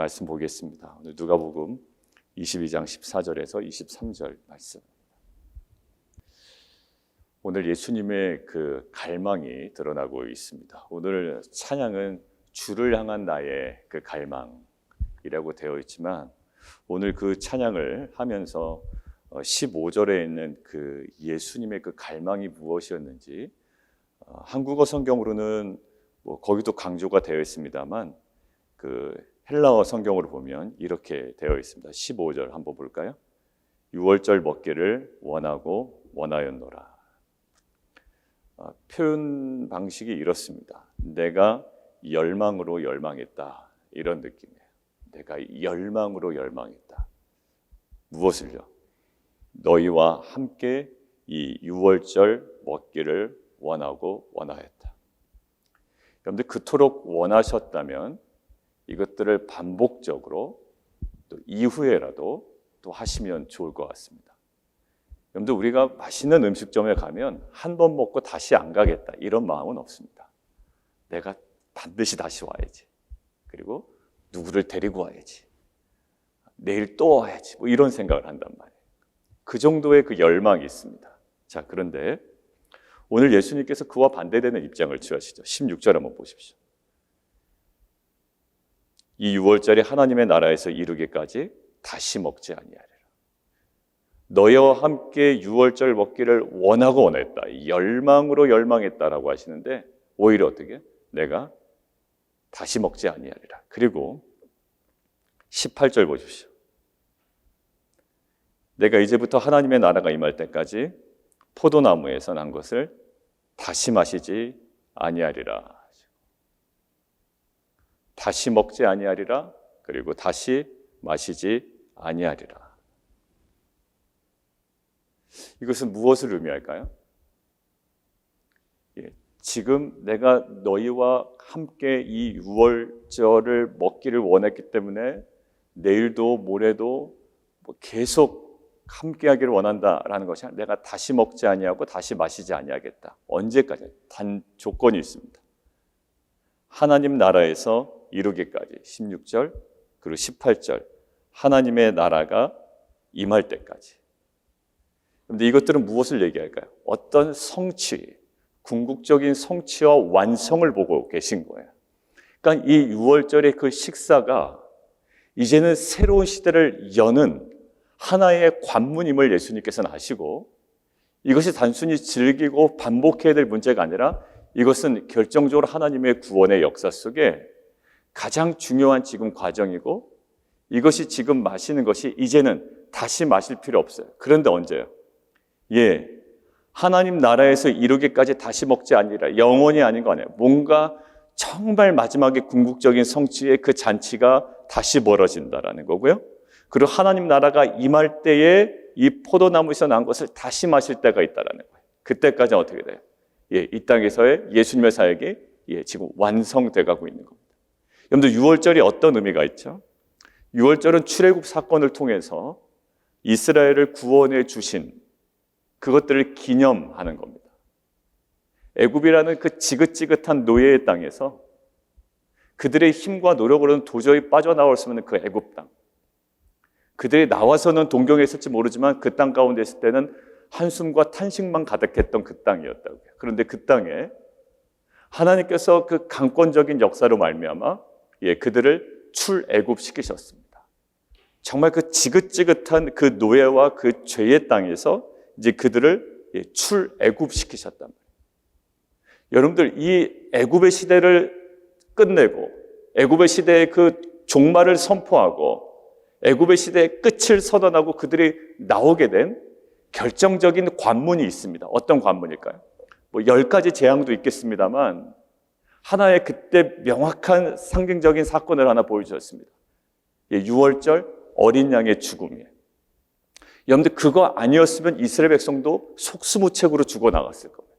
말씀 보겠습니다. 오늘 누가복음 22장 14절에서 23절 말씀. 오늘 예수님의 그 갈망이 드러나고 있습니다. 오늘 찬양은 주를 향한 나의 그 갈망이라고 되어 있지만 오늘 그 찬양을 하면서 15절에 있는 그 예수님의 그 갈망이 무엇이었는지 한국어 성경으로는 거기도 강조가 되어 있습니다만 그 헬라어 성경으로 보면 이렇게 되어 있습니다. 15절 한번 볼까요? 6월절 먹기를 원하고 원하였노라. 표현 방식이 이렇습니다. 내가 열망으로 열망했다. 이런 느낌이에요. 내가 열망으로 열망했다. 무엇을요? 너희와 함께 이 6월절 먹기를 원하고 원하였다. 여러분들 그토록 원하셨다면 이것들을 반복적으로 또 이후에라도 또 하시면 좋을 것 같습니다. 여러분들 우리가 맛있는 음식점에 가면 한 번 먹고 다시 안 가겠다 이런 마음은 없습니다. 내가 반드시 다시 와야지. 그리고 누구를 데리고 와야지. 내일 또 와야지. 뭐 이런 생각을 한단 말이에요. 그 정도의 그 열망이 있습니다. 자, 그런데 오늘 예수님께서 그와 반대되는 입장을 취하시죠. 16절 한번 보십시오. 이 6월절이 하나님의 나라에서 이루기까지 다시 먹지 아니하리라. 너희와 함께 6월절 먹기를 원하고 원했다. 열망으로 열망했다라고 하시는데 오히려 어떻게? 내가 다시 먹지 아니하리라. 그리고 18절 보십시오. 내가 이제부터 하나님의 나라가 임할 때까지 포도나무에서 난 것을 다시 마시지 아니하리라. 다시 먹지 아니하리라. 그리고 다시 마시지 아니하리라. 이것은 무엇을 의미할까요? 지금 내가 너희와 함께 이 6월절을 먹기를 원했기 때문에 내일도 모레도 계속 함께하기를 원한다라는 것이 내가 다시 먹지 아니하고 다시 마시지 아니하겠다. 언제까지? 단 조건이 있습니다. 하나님 나라에서 이루기까지 16절 그리고 18절 하나님의 나라가 임할 때까지. 그런데 이것들은 무엇을 얘기할까요? 어떤 성취, 궁극적인 성취와 완성을 보고 계신 거예요. 그러니까 이 6월절의 그 식사가 이제는 새로운 시대를 여는 하나의 관문임을 예수님께서는 아시고 이것이 단순히 즐기고 반복해야 될 문제가 아니라 이것은 결정적으로 하나님의 구원의 역사 속에 가장 중요한 지금 과정이고 이것이 지금 마시는 것이 이제는 다시 마실 필요 없어요. 그런데 언제요? 하나님 나라에서 이루기까지 다시 먹지 아니라 영원히 아닌 거 아니에요. 뭔가 정말 마지막에 궁극적인 성취의 그 잔치가 다시 벌어진다라는 거고요. 그리고 하나님 나라가 임할 때에 이 포도나무에서 난 것을 다시 마실 때가 있다라는 거예요. 그때까지는 어떻게 돼요? 이 땅에서의 예수님의 사역이 지금 완성돼 가고 있는 겁니다. 여러분들 6월절이 어떤 의미가 있죠? 6월절은 출애굽 사건을 통해서 이스라엘을 구원해 주신 그것들을 기념하는 겁니다. 애굽이라는 그 지긋지긋한 노예의 땅에서 그들의 힘과 노력으로는 도저히 빠져나올 수 없는 그 애굽 땅. 그들이 나와서는 동경했을지 모르지만 그 땅 가운데 있을 때는 한숨과 탄식만 가득했던 그 땅이었다고요. 그런데 그 땅에 하나님께서 그 강권적인 역사로 말미암아 그들을 출애굽시키셨습니다. 정말 그 지긋지긋한 그 노예와 그 죄의 땅에서 이제 그들을 출애굽시키셨단 말이에요. 여러분들 이 애굽의 시대를 끝내고 애굽의 시대의 그 종말을 선포하고 애굽의 시대의 끝을 선언하고 그들이 나오게 된 결정적인 관문이 있습니다. 어떤 관문일까요? 10가지 재앙도 있겠습니다만 하나의 그때 명확한 상징적인 사건을 하나 보여주셨습니다. 6월절 어린 양의 죽음이에요. 여러분들 그거 아니었으면 이스라엘 백성도 속수무책으로 죽어나갔을 겁니다.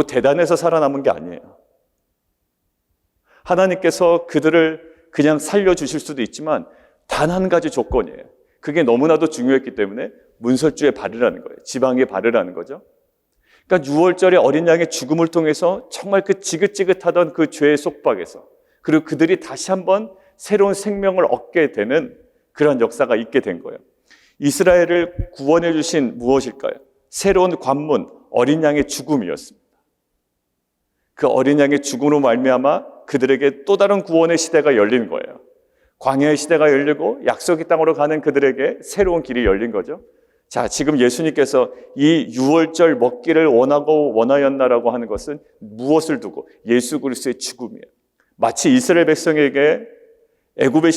대단해서 살아남은 게 아니에요. 하나님께서 그들을 그냥 살려주실 수도 있지만 단 한 가지 조건이에요. 그게 너무나도 중요했기 때문에 문설주에 바르라는 거예요. 지방에 바르라는 거죠. 그러니까 6월절에 어린 양의 죽음을 통해서 정말 그 지긋지긋하던 그 죄의 속박에서 그리고 그들이 다시 한번 새로운 생명을 얻게 되는 그런 역사가 있게 된 거예요. 이스라엘을 구원해 주신 무엇일까요? 새로운 관문, 어린 양의 죽음이었습니다. 그 어린 양의 죽음으로 말미암아 그들에게 또 다른 구원의 시대가 열린 거예요. 광야의 시대가 열리고 약속의 땅으로 가는 그들에게 새로운 길이 열린 거죠. 자, 지금 예수님께서 이 유월절 먹기를 원하였나라고 하는 것은 무엇을 두고? 예수 그리스도의 죽음이에요. 마치 이스라엘 백성에게 애굽의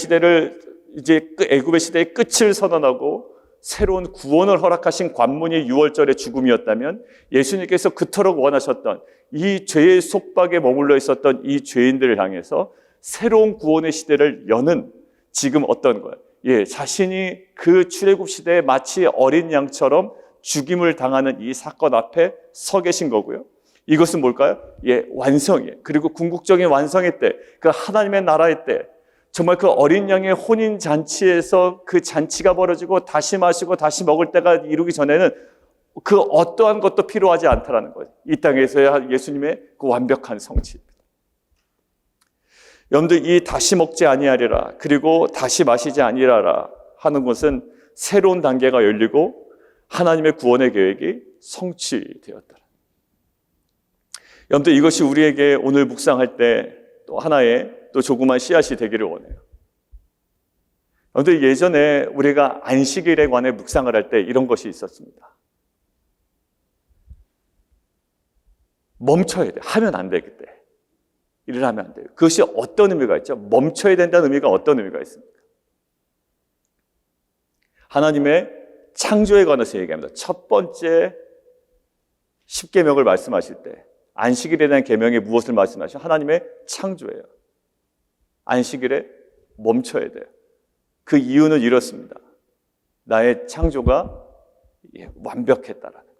시대의 끝을 선언하고 새로운 구원을 허락하신 관문이 유월절의 죽음이었다면, 예수님께서 그토록 원하셨던 이 죄의 속박에 머물러 있었던 이 죄인들을 향해서 새로운 구원의 시대를 여는 지금 어떤 거예요? 자신이 그 출애굽 시대에 마치 어린 양처럼 죽임을 당하는 이 사건 앞에 서 계신 거고요. 이것은 뭘까요? 완성이에요. 그리고 궁극적인 완성의 때, 그 하나님의 나라의 때, 정말 그 어린 양의 혼인 잔치에서 그 잔치가 벌어지고 다시 마시고 다시 먹을 때가 이루기 전에는 그 어떠한 것도 필요하지 않다라는 거예요. 이 땅에서의 예수님의 그 완벽한 성취입니다. 여러분들, 이 다시 먹지 아니하리라, 그리고 다시 마시지 아니하리라 하는 것은 새로운 단계가 열리고 하나님의 구원의 계획이 성취되었다. 여러분들, 이것이 우리에게 오늘 묵상할 때 또 하나의 또 조그만 씨앗이 되기를 원해요. 여러분들, 예전에 우리가 안식일에 관해 묵상을 할 때 이런 것이 있었습니다. 멈춰야 돼. 하면 안 돼, 그때. 일을 하면 안 돼요. 그것이 어떤 의미가 있죠? 멈춰야 된다는 의미가 어떤 의미가 있습니까? 하나님의 창조에 관해서 얘기합니다. 첫 번째 10계명을 말씀하실 때 안식일에 대한 계명이 무엇을 말씀하시죠? 하나님의 창조예요. 안식일에 멈춰야 돼요. 그 이유는 이렇습니다. 나의 창조가 완벽했다라는 거예요.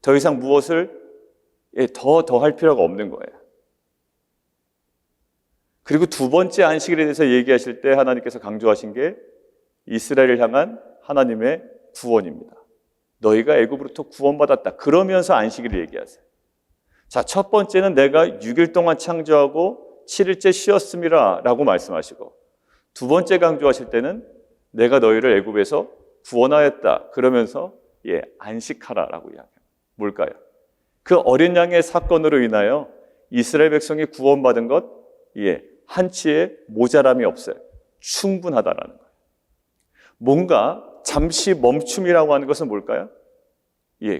더 이상 무엇을 더 할 필요가 없는 거예요. 그리고 두 번째 안식일에 대해서 얘기하실 때 하나님께서 강조하신 게 이스라엘을 향한 하나님의 구원입니다. 너희가 애굽으로부터 구원받았다. 그러면서 안식일을 얘기하세요. 자, 첫 번째는 내가 6일 동안 창조하고 7일째 쉬었음이라 라고 말씀하시고, 두 번째 강조하실 때는 내가 너희를 애굽에서 구원하였다. 그러면서 안식하라 라고 이야기합니다. 뭘까요? 그 어린 양의 사건으로 인하여 이스라엘 백성이 구원받은 것, 한치의 모자람이 없어요. 충분하다라는 거예요. 뭔가 잠시 멈춤이라고 하는 것은 뭘까요?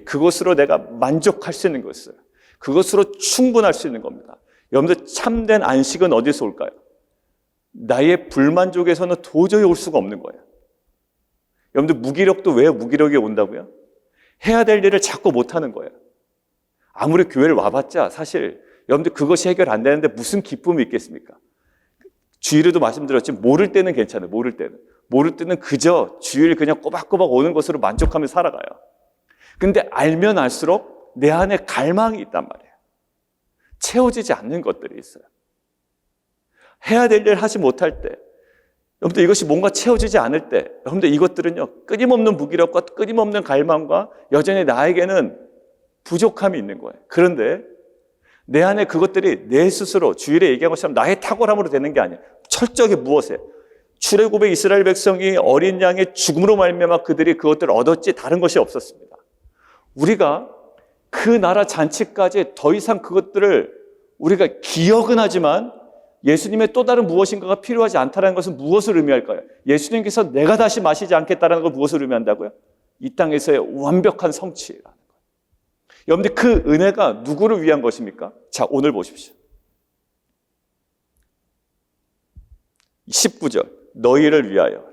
그것으로 내가 만족할 수 있는 것이에요. 그것으로 충분할 수 있는 겁니다. 여러분들, 참된 안식은 어디서 올까요? 나의 불만족에서는 도저히 올 수가 없는 거예요. 여러분들, 무기력도 왜 무기력이 온다고요? 해야 될 일을 자꾸 못하는 거예요. 아무리 교회를 와봤자 사실 여러분들 그것이 해결 안 되는데 무슨 기쁨이 있겠습니까? 주일에도 말씀드렸지만 모를 때는 괜찮아요. 모를 때는 그저 주일 그냥 꼬박꼬박 오는 것으로 만족하며 살아가요. 근데 알면 알수록 내 안에 갈망이 있단 말이에요. 채워지지 않는 것들이 있어요. 해야 될 일 하지 못할 때, 여러분들, 이것이 뭔가 채워지지 않을 때, 여러분들, 이것들은요, 끊임없는 무기력과 끊임없는 갈망과 여전히 나에게는 부족함이 있는 거예요. 그런데 내 안에 그것들이 내 스스로 주일에 얘기한 것처럼 나의 탁월함으로 되는 게 아니에요. 철저하게 무엇에? 출애굽의 이스라엘 백성이 어린 양의 죽음으로 말미암아 그들이 그것들을 얻었지 다른 것이 없었습니다. 우리가 그 나라 잔치까지 더 이상 그것들을 우리가 기억은 하지만 예수님의 또 다른 무엇인가가 필요하지 않다는 것은 무엇을 의미할까요? 예수님께서 내가 다시 마시지 않겠다는 걸 무엇을 의미한다고요? 이 땅에서의 완벽한 성취라는 거예요. 여러분들, 그 은혜가 누구를 위한 것입니까? 자, 오늘 보십시오. 19절, 너희를 위하여.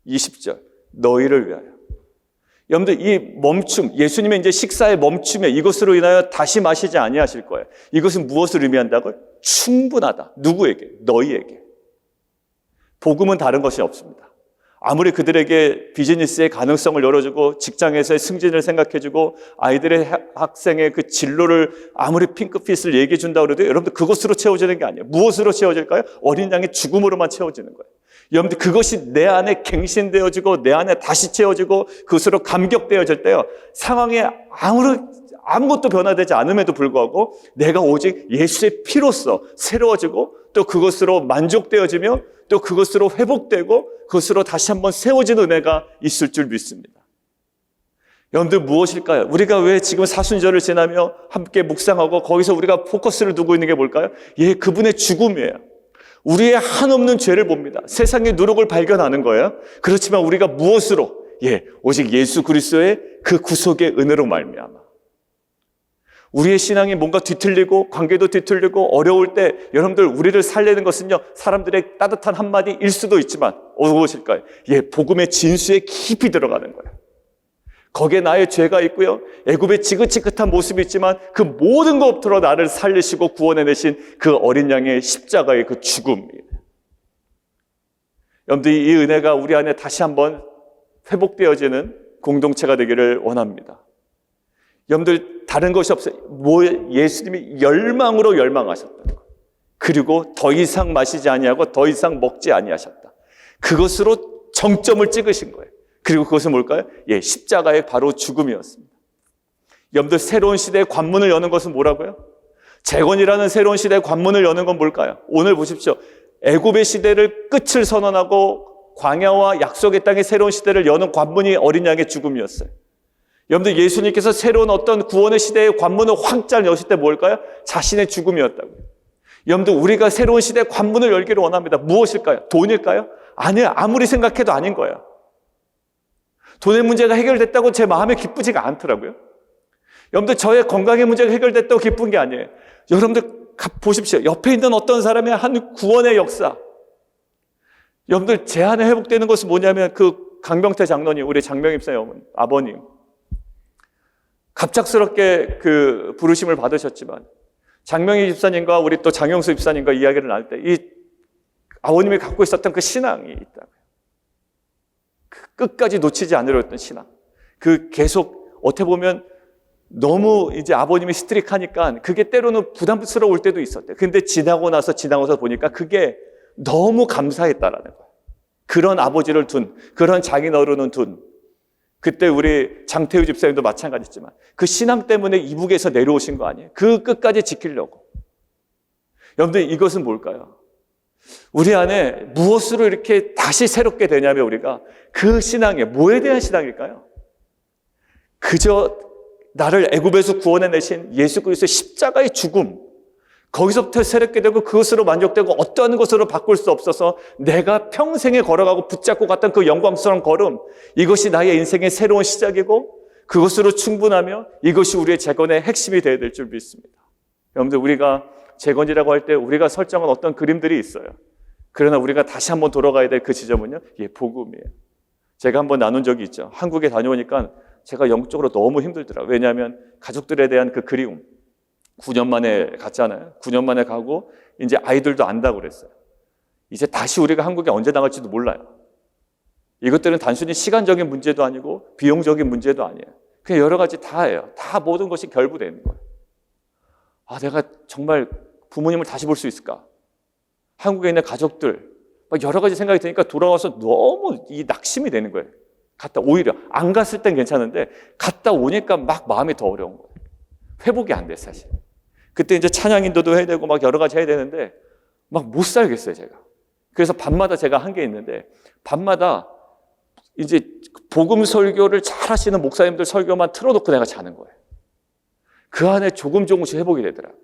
20절, 너희를 위하여. 여러분들, 이 멈춤, 예수님의 이제 식사의 멈춤에 이것으로 인하여 다시 마시지 아니하실 거예요. 이것은 무엇을 의미한다고요? 충분하다. 누구에게? 너희에게. 복음은 다른 것이 없습니다. 아무리 그들에게 비즈니스의 가능성을 열어주고 직장에서의 승진을 생각해주고 아이들의 학생의 그 진로를 아무리 핑크빛을 얘기해 준다고 해도 여러분들 그것으로 채워지는 게 아니에요. 무엇으로 채워질까요? 어린 양의 죽음으로만 채워지는 거예요. 여러분들, 그것이 내 안에 갱신되어지고 내 안에 다시 채워지고 그것으로 감격되어질 때요, 상황에 아무것도 변화되지 않음에도 불구하고 내가 오직 예수의 피로써 새로워지고 또 그것으로 만족되어지며 또 그것으로 회복되고 그것으로 다시 한번 세워진 은혜가 있을 줄 믿습니다. 여러분들 무엇일까요? 우리가 왜 지금 사순절을 지나며 함께 묵상하고 거기서 우리가 포커스를 두고 있는 게 뭘까요? 그분의 죽음이에요. 우리의 한없는 죄를 봅니다. 세상의 누룩을 발견하는 거예요. 그렇지만 우리가 무엇으로? 오직 예수 그리스도의 그 구속의 은혜로 말미암아. 우리의 신앙이 뭔가 뒤틀리고 관계도 뒤틀리고 어려울 때 여러분들 우리를 살리는 것은요, 사람들의 따뜻한 한마디일 수도 있지만 무엇일까요? 복음의 진수에 깊이 들어가는 거예요. 거기에 나의 죄가 있고요, 애굽의 지긋지긋한 모습이 있지만 그 모든 것부터 나를 살리시고 구원해내신 그 어린 양의 십자가의 그 죽음이에요. 여러분들 이 은혜가 우리 안에 다시 한번 회복되어지는 공동체가 되기를 원합니다. 여러분들 다른 것이 없어요. 예수님이 열망으로 열망하셨다는 거예요. 그리고 더 이상 마시지 아니하고 더 이상 먹지 아니하셨다. 그것으로 정점을 찍으신 거예요. 그리고 그것은 뭘까요? 십자가의 바로 죽음이었습니다. 여러분들 새로운 시대의 관문을 여는 것은 뭐라고요? 재건이라는 새로운 시대의 관문을 여는 건 뭘까요? 오늘 보십시오. 애굽의 시대를 끝을 선언하고 광야와 약속의 땅의 새로운 시대를 여는 관문이 어린 양의 죽음이었어요. 여러분들 예수님께서 새로운 어떤 구원의 시대의 관문을 확 여실 때 뭘까요? 자신의 죽음이었다고요. 여러분들 우리가 새로운 시대의 관문을 열기를 원합니다. 무엇일까요? 돈일까요? 아니요. 아무리 생각해도 아닌 거예요. 돈의 문제가 해결됐다고 제 마음에 기쁘지가 않더라고요. 여러분들 저의 건강의 문제가 해결됐다고 기쁜 게 아니에요. 여러분들 보십시오. 옆에 있는 어떤 사람의 한 구원의 역사. 여러분들 제 안에 회복되는 것은 뭐냐면 그 강병태 장로님, 우리 장명임 목사님 아버님. 갑작스럽게 그 부르심을 받으셨지만 장명희 집사님과 우리 또 장영수 집사님과 이야기를 나눌 때 이 아버님이 갖고 있었던 그 신앙이 있다고요. 끝까지 놓치지 않으려 했던 신앙. 그 계속 어떻게 보면 너무 이제 아버님이 스트릭하니까 그게 때로는 부담스러울 때도 있었대요. 근데 지나고서 보니까 그게 너무 감사했다라는 거예요. 그런 아버지를 둔, 그런 장인어른은 둔. 그때 우리 장태우 집사님도 마찬가지지만 그 신앙 때문에 이북에서 내려오신 거 아니에요? 그 끝까지 지키려고. 여러분들 이것은 뭘까요? 우리 안에 무엇으로 이렇게 다시 새롭게 되냐면 우리가 그 신앙에 뭐에 대한 신앙일까요? 그저 나를 애굽에서 구원해내신 예수 그리스도의 십자가의 죽음, 거기서부터 새롭게 되고 그것으로 만족되고 어떠한 것으로 바꿀 수 없어서 내가 평생에 걸어가고 붙잡고 갔던 그 영광스러운 걸음, 이것이 나의 인생의 새로운 시작이고 그것으로 충분하며 이것이 우리의 재건의 핵심이 되어야 될 줄 믿습니다. 여러분들 우리가 재건이라고 할 때 우리가 설정한 어떤 그림들이 있어요. 그러나 우리가 다시 한번 돌아가야 될 그 지점은요, 복음이에요. 제가 한번 나눈 적이 있죠. 한국에 다녀오니까 제가 영적으로 너무 힘들더라고요. 왜냐하면 가족들에 대한 그 그리움. 9년 만에 갔잖아요. 9년 만에 가고 이제 아이들도 안다고 그랬어요. 이제 다시 우리가 한국에 언제 나갈지도 몰라요. 이것들은 단순히 시간적인 문제도 아니고 비용적인 문제도 아니에요. 그냥 여러 가지 다예요. 다 모든 것이 결부되는 거예요. 내가 정말 부모님을 다시 볼 수 있을까? 한국에 있는 가족들, 막 여러 가지 생각이 드니까 돌아와서 너무 이 낙심이 되는 거예요. 오히려 안 갔을 땐 괜찮은데 갔다 오니까 막 마음이 더 어려운 거예요. 회복이 안 돼, 사실. 그때 이제 찬양 인도도 해야 되고 막 여러 가지 해야 되는데 막 못 살겠어요, 제가. 그래서 밤마다 제가 한 게 있는데 밤마다 이제 복음 설교를 잘 하시는 목사님들 설교만 틀어놓고 내가 자는 거예요. 그 안에 조금씩 회복이 되더라고요.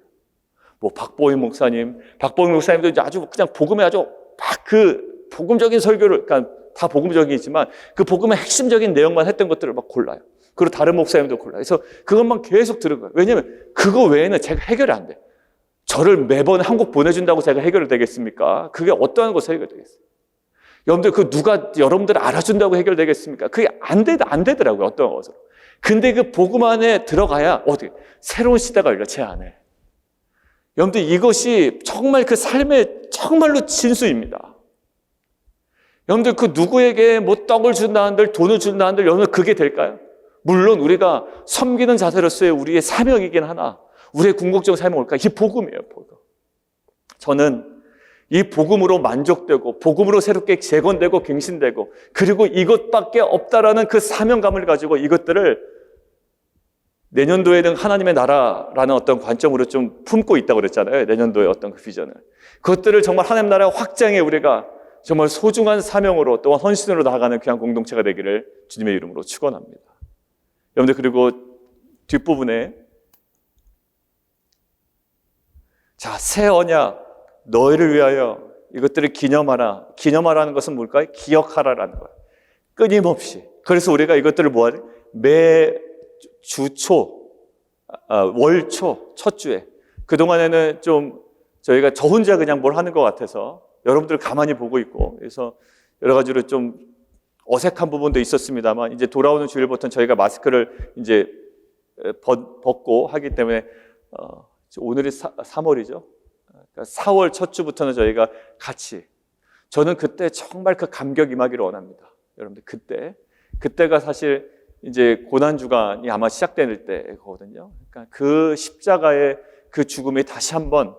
박보임 목사님도 이제 아주 그냥 복음에 아주 막 그 복음적인 설교를, 그러니까 다 복음적이지만 그 복음의 핵심적인 내용만 했던 것들을 막 골라요. 그리고 다른 목사님도 골라요. 그래서 그것만 계속 들은 거예요. 왜냐하면 그거 외에는 제가 해결이 안 돼. 저를 매번 한국 보내준다고 제가 해결이 되겠습니까? 그게 어떠한 것에 해결되겠어요? 여러분들 누가 여러분들 알아준다고 해결되겠습니까? 그게 안 되더라고요. 어떤 것으로. 근데 그 복음 안에 들어가야 어떻게 새로운 시대가 열려, 제 안에. 여러분들 이것이 정말 그 삶의 정말로 진수입니다. 여러분들 그 누구에게 떡을 준다 한들 돈을 준다 한들 여러분들 그게 될까요? 물론 우리가 섬기는 자세로서의 우리의 사명이긴 하나 우리의 궁극적인 삶은 뭘까? 이 복음이에요, 복음. 저는 이 복음으로 만족되고 복음으로 새롭게 재건되고 갱신되고 그리고 이것밖에 없다라는 그 사명감을 가지고 이것들을 내년도에는 하나님의 나라라는 어떤 관점으로 좀 품고 있다고 그랬잖아요. 내년도의 어떤 그 비전을. 그것들을 정말 하나님 나라 확장에 우리가 정말 소중한 사명으로 또한 헌신으로 나아가는 귀한 공동체가 되기를 주님의 이름으로 축원합니다. 여러분들, 그리고 뒷부분에 자, 새 언약 너희를 위하여 이것들을 기념하라. 기념하라는 것은 뭘까요? 기억하라라는 거예요. 끊임없이. 그래서 우리가 이것들을 뭐하지? 매 주초, 월초, 첫 주에. 그동안에는 좀 저희가 저 혼자 그냥 뭘 하는 것 같아서 여러분들 가만히 보고 있고, 그래서 여러 가지로 좀 어색한 부분도 있었습니다만, 이제 돌아오는 주일부터는 저희가 마스크를 이제 벗고 하기 때문에, 오늘이 3월이죠. 그러니까 4월 첫 주부터는 저희가 같이, 저는 그때 정말 그 감격 임하기를 원합니다. 여러분들, 그때가 사실 이제 고난주간이 아마 시작될 때거든요. 그러니까 그 십자가의 그 죽음이 다시 한번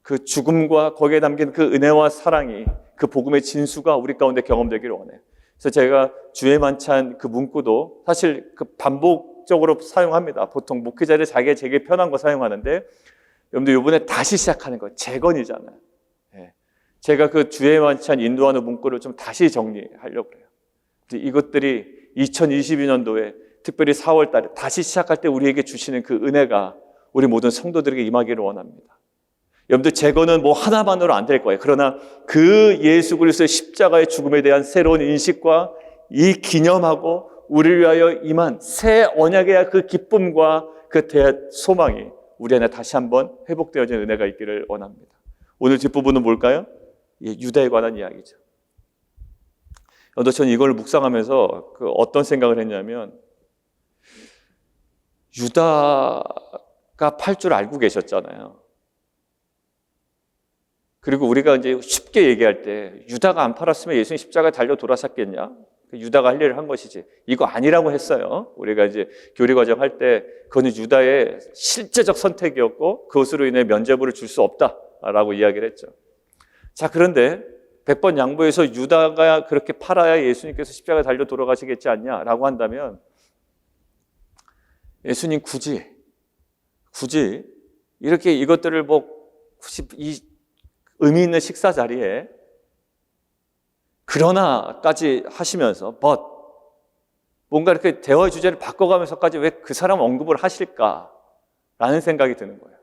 그 죽음과 거기에 담긴 그 은혜와 사랑이, 그 복음의 진수가 우리 가운데 경험되기를 원해요. 그래서 제가 주의 만찬 그 문구도 사실 그 반복적으로 사용합니다. 보통 목회자를 자기가 제게 편한 거 사용하는데, 여러분들 이번에 다시 시작하는 거 재건이잖아요. 예. 제가 그 주의 만찬 인도하는 문구를 좀 다시 정리하려고 해요. 이것들이 2022년도에 특별히 4월 달에 다시 시작할 때 우리에게 주시는 그 은혜가 우리 모든 성도들에게 임하기를 원합니다. 여러분들, 재건은 뭐 하나만으로 안 될 거예요. 그러나 그 예수 그리스도의 십자가의 죽음에 대한 새로운 인식과 이 기념하고 우리를 위하여 임한 새 언약의 그 기쁨과 그 소망이 우리 안에 다시 한번 회복되어지는 은혜가 있기를 원합니다. 오늘 뒷부분은 뭘까요? 유다에 관한 이야기죠. 저는 이걸 묵상하면서 그 어떤 생각을 했냐면, 유다가 팔 줄 알고 계셨잖아요. 그리고 우리가 이제 쉽게 얘기할 때, 유다가 안 팔았으면 예수님 십자가에 달려 돌아섰겠냐? 유다가 할 일을 한 것이지. 이거 아니라고 했어요. 우리가 이제 교리과정 할 때, 그거는 유다의 실제적 선택이었고, 그것으로 인해 면죄부를 줄 수 없다라고 이야기를 했죠. 자, 그런데 100번 양보해서 유다가 그렇게 팔아야 예수님께서 십자가에 달려 돌아가시겠지 않냐라고 한다면, 예수님 굳이 이렇게 이것들을 이 의미 있는 식사 자리에 그러나까지 하시면서 뭔가 이렇게 대화의 주제를 바꿔가면서까지 왜 그 사람 언급을 하실까라는 생각이 드는 거예요.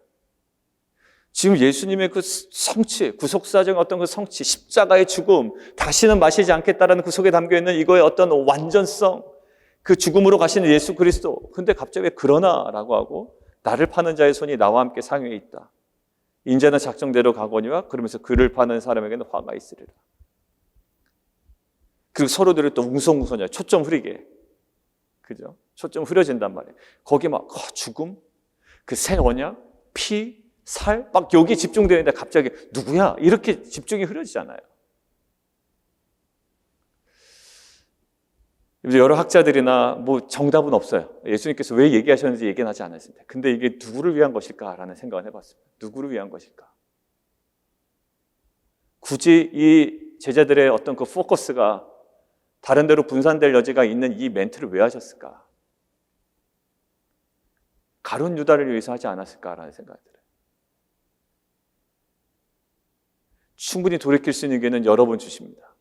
지금 예수님의 그 성취, 구속사정의 어떤 그 성취, 십자가의 죽음, 다시는 마시지 않겠다라는 그 속에 담겨있는 이거의 어떤 완전성, 그 죽음으로 가시는 예수 그리스도. 근데 갑자기 왜 그러나라고 하고, 나를 파는 자의 손이 나와 함께 상위에 있다. 인자는 작정대로 가거니와 그러면서 그를 파는 사람에게는 화가 있으리라. 그리고 서로들을 또 웅성웅성해, 초점 흐리게. 그죠? 초점 흐려진단 말이에요. 거기 막 죽음, 그 새 언약, 피, 살, 막 여기 집중되는데 갑자기 누구야? 이렇게 집중이 흐려지잖아요. 여러 학자들이나 뭐 정답은 없어요. 예수님께서 왜 얘기하셨는지 얘기는 하지 않았습니다. 근데 이게 누구를 위한 것일까라는 생각을 해봤습니다. 누구를 위한 것일까? 굳이 이 제자들의 어떤 그 포커스가 다른 데로 분산될 여지가 있는 이 멘트를 왜 하셨을까? 가룟 유다를 위해서 하지 않았을까라는 생각이 들어요. 충분히 돌이킬 수 있는 기회는 여러 번 주십니다.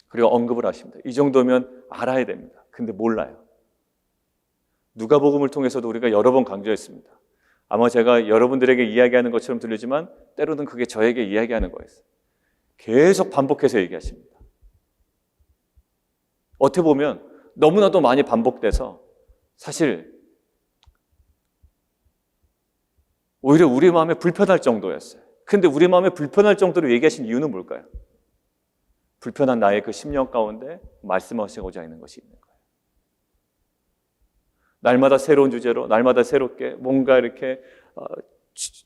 그리고 언급을 하십니다. 이 정도면 알아야 됩니다. 근데 몰라요. 누가복음을 통해서도 우리가 여러 번 강조했습니다. 아마 제가 여러분들에게 이야기하는 것처럼 들리지만 때로는 그게 저에게 이야기하는 거였어요. 계속 반복해서 얘기하십니다. 어떻게 보면 너무나도 많이 반복돼서 사실 오히려 우리 마음에 불편할 정도였어요. 근데 우리 마음에 불편할 정도로 얘기하신 이유는 뭘까요? 불편한 나의 그 심령 가운데 말씀하시고자 하는 것이 있는 거예요. 날마다 새로운 주제로, 날마다 새롭게 뭔가 이렇게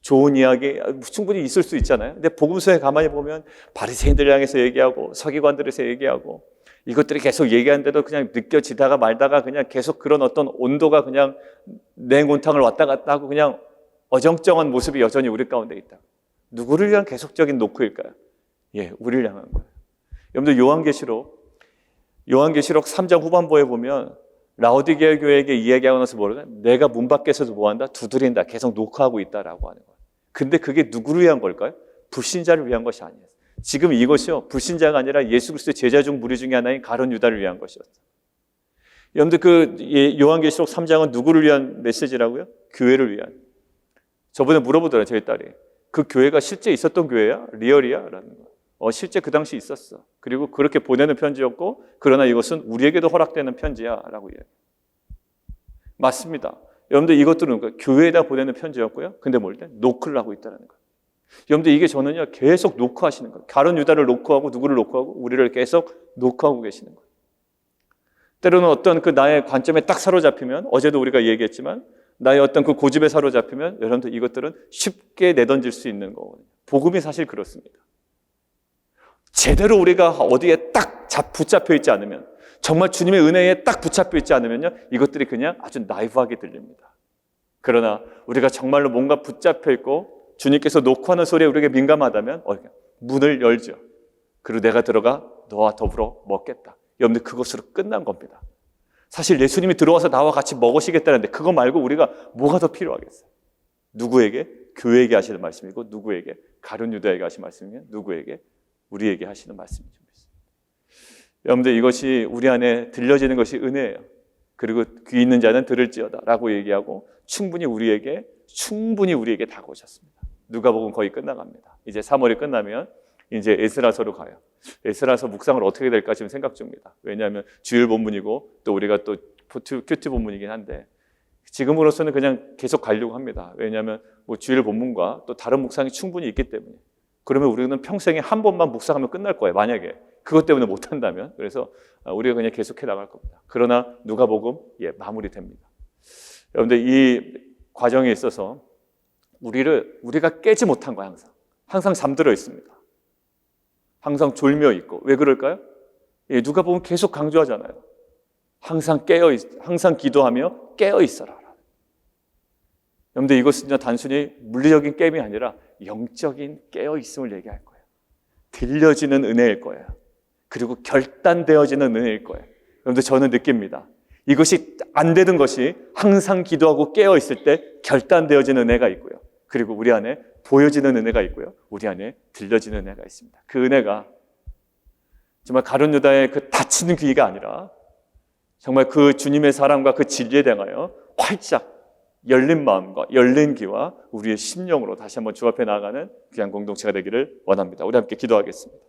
좋은 이야기 충분히 있을 수 있잖아요. 근데 복음서에 가만히 보면 바리새인들 향해서 얘기하고 서기관들에서 얘기하고 이것들이 계속 얘기하는데도 그냥 느껴지다가 말다가 그냥 계속 그런 어떤 온도가 그냥 냉온탕을 왔다 갔다 하고 그냥 어정쩡한 모습이 여전히 우리 가운데 있다. 누구를 위한 계속적인 노크일까요? 우리를 향한 거예요. 여러분들 요한계시록 3장 후반부에 보면 라오디게아 교회에게 이야기하고 나서 뭐라고? 내가 문 밖에서도 뭐한다? 두드린다. 계속 녹화하고 있다라고 하는 거예요. 근데 그게 누구를 위한 걸까요? 불신자를 위한 것이 아니에요. 지금 이것이요, 불신자가 아니라 예수 그리스도의 제자 중 무리 중에 하나인 가룟 유다를 위한 것이었어요. 여러분들 그 요한계시록 3장은 누구를 위한 메시지라고요? 교회를 위한. 저번에 물어보더라고요, 저희 딸이. 그 교회가 실제 있었던 교회야? 리얼이야? 라는 거. 실제 그 당시 있었어. 그리고 그렇게 보내는 편지였고, 그러나 이것은 우리에게도 허락되는 편지야 라고 이야기해요. 맞습니다. 여러분들 이것들은 교회에다 보내는 편지였고요. 근데 뭘 때? 노크를 하고 있다는 거예요. 여러분들 이게 저는요, 계속 노크하시는 거예요. 가룟 유다를 노크하고 누구를 노크하고 우리를 계속 노크하고 계시는 거예요. 때로는 어떤 그 나의 관점에 딱 사로잡히면, 어제도 우리가 얘기했지만 나의 어떤 그 고집에 사로잡히면 여러분들 이것들은 쉽게 내던질 수 있는 거거든요. 복음이 사실 그렇습니다. 제대로 우리가 어디에 딱 붙잡혀 있지 않으면, 정말 주님의 은혜에 딱 붙잡혀 있지 않으면요, 이것들이 그냥 아주 나이브하게 들립니다. 그러나 우리가 정말로 뭔가 붙잡혀 있고 주님께서 노크하는 소리에 우리에게 민감하다면 문을 열죠. 그리고 내가 들어가 너와 더불어 먹겠다. 여러분들 그것으로 끝난 겁니다. 사실 예수님이 들어와서 나와 같이 먹으시겠다는데 그거 말고 우리가 뭐가 더 필요하겠어요? 누구에게? 교회에게 하시는 말씀이고, 누구에게? 가룟 유다에게 하시는 말씀이면 누구에게? 우리에게 하시는 말씀이죠. 여러분들 이것이 우리 안에 들려지는 것이 은혜예요. 그리고 귀 있는 자는 들을지어다 라고 얘기하고 충분히 우리에게 다가오셨습니다. 누가복음 거의 끝나갑니다. 이제 3월이 끝나면 이제 에스라서로 가요. 에스라서 묵상을 어떻게 될까 지금 생각 중입니다. 왜냐하면 주일 본문이고 또 우리가 또 큐티 본문이긴 한데 지금으로서는 그냥 계속 가려고 합니다. 왜냐하면 뭐 주일 본문과 또 다른 묵상이 충분히 있기 때문에. 그러면 우리는 평생에 한 번만 묵상하면 끝날 거예요. 만약에 그것 때문에 못한다면. 그래서 우리가 그냥 계속해 나갈 겁니다. 그러나 누가복음 마무리됩니다. 여러분들 이 과정에 있어서 우리가 깨지 못한 거예요. 항상 잠들어 있습니다. 항상 졸며 있고. 왜 그럴까요? 누가복음 계속 강조하잖아요. 항상 기도하며 깨어 있어라. 여러분들 이것은 단순히 물리적인 깨임이 아니라 영적인 깨어 있음을 얘기할 거예요. 들려지는 은혜일 거예요. 그리고 결단되어지는 은혜일 거예요. 여러분들 저는 느낍니다. 이것이 안 되는 것이 항상 기도하고 깨어 있을 때 결단되어지는 은혜가 있고요. 그리고 우리 안에 보여지는 은혜가 있고요. 우리 안에 들려지는 은혜가 있습니다. 그 은혜가 정말 가룟 유다의 그 닫히는 귀가 아니라 정말 그 주님의 사랑과 그 진리에 대하여 활짝 열린 마음과 열린 귀와 우리의 심령으로 다시 한번 주 앞에 나아가는 귀한 공동체가 되기를 원합니다. 우리 함께 기도하겠습니다.